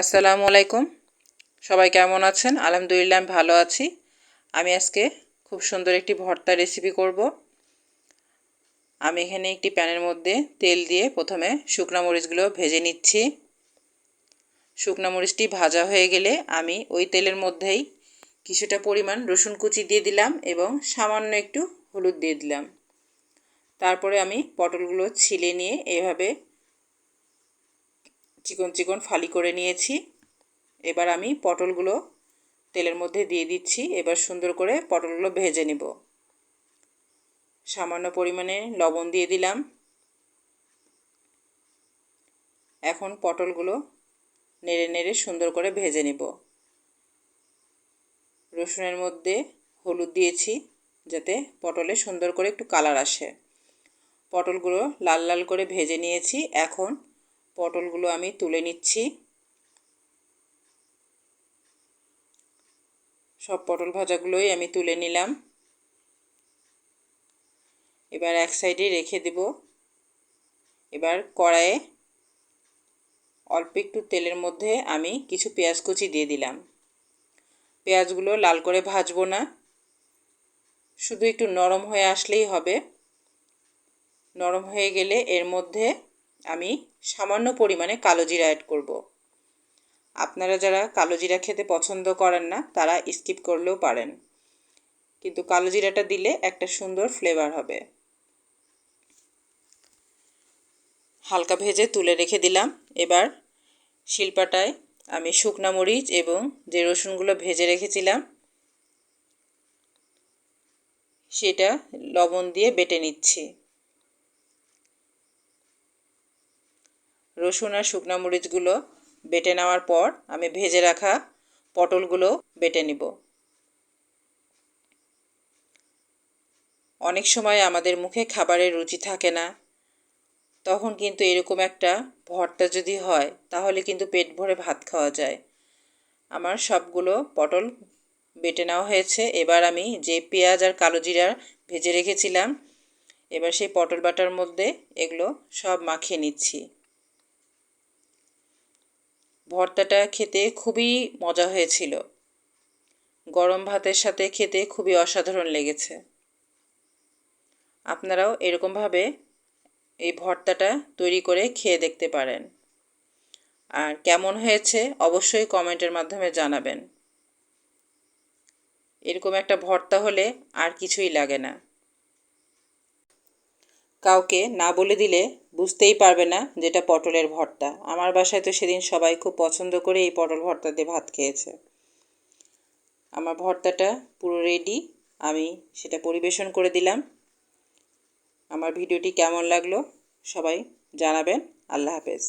আসসালামু আলাইকুম। সবাই কেমন আছেন? আলহামদুলিল্লাহ আমি ভালো আছি। আমি আজকে খুব সুন্দর একটি ভর্তা রেসিপি করব। আমি এখানে একটি প্যানের মধ্যে তেল দিয়ে প্রথমে শুকনো মরিচগুলো ভেজে নিচ্ছি। শুকনো মরিচটি ভাজা হয়ে গেলে আমি ওই তেলের মধ্যেই কিছুটা পরিমাণ রসুন কুচি দিয়ে দিলাম এবং সামান্য একটু হলুদ দিয়ে দিলাম। তারপরে আমি পটলগুলো ছিলে নিয়ে এভাবে চিকন চিকন ফালি করে নিয়েছি। এবার আমি পটলগুলো তেলের মধ্যে দিয়ে দিচ্ছি। এবার সুন্দর করে পটলগুলো ভেজে নেব। সামান্য পরিমাণে লবণ দিয়ে দিলাম। এখন পটলগুলো নেড়ে নেড়ে সুন্দর করে ভেজে নেব। রসুনের মধ্যে হলুদ দিয়েছি যাতে পটলে সুন্দর করে একটু কালার আসে। পটলগুলো লাল লাল করে ভেজে নিয়েছি। এখন পটলগুলো আমি তুলে নিচ্ছি। সব পটল ভাজাগুলোই আমি তুলে নিলাম। এবার এক সাইডে রেখে দেব। এবার কড়াইয়ে অল্প একটু তেলের মধ্যে আমি কিছু পেঁয়াজ কুচি দিয়ে দিলাম। পেঁয়াজগুলো লাল করে ভাজবো না, শুধু একটু নরম হয়ে আসলেই হবে। নরম হয়ে গেলে এর মধ্যে আমি সামান্য পরিমাণে কালো জিরা অ্যাড করব। আপনারা যারা কালো জিরা খেতে পছন্দ করেন না তারা স্কিপ করলেও পারেন, কিন্তু কালো জিরাটা দিলে একটা সুন্দর ফ্লেভার হবে। হালকা ভেজে তুলে রেখে দিলাম। এবার শিলপাটায় আমি শুকনা মরিচ এবং যে রসুনগুলো ভেজে রেখেছিলাম সেটা লবণ দিয়ে বেটে নিচ্ছি। রসুন আর শুকনা মরিচগুলো বেটে নেওয়ার পর আমি ভেজে রাখা পটলগুলো বেটে নিব। অনেক সময় আমাদের মুখে খাবারের রুচি থাকে না, তখন কিন্তু এরকম একটা ভর্তা যদি হয় তাহলে কিন্তু পেট ভরে ভাত খাওয়া যায়। আমার সবগুলো পটল বেটে নেওয়া হয়েছে। এবার আমি যে পেঁয়াজ আর কালো জিরা ভেজে রেখেছিলাম, এবার সেই পটল বাটার মধ্যে এগুলো সব মাখিয়ে নিচ্ছি। ভর্তাটা খেতে খুবই মজা হয়েছিল। গরম ভাতের সাথে খেতে খুবই অসাধারণ লেগেছে। আপনারাও এরকমভাবে এই ভর্তাটা তৈরি করে খেয়ে দেখতে পারেন। আর কেমন হয়েছে অবশ্যই কমেন্টের মাধ্যমে জানাবেন। এরকম একটা ভর্তা হলে আর কিছুই লাগে না। কাউকে না বলে দিলে বুঝতেই পারবে না যেটা পটলের ভর্তা। আমার বাসায় তো সেদিন সবাই খুব পছন্দ করে এই পটল ভর্তা দিয়ে ভাত খেয়েছে। আমার ভর্তাটা পুরো রেডি, আমি সেটা পরিবেশন করে দিলাম। আমার ভিডিওটি কেমন লাগলো সবাই জানাবেন। আল্লাহ হাফেজ।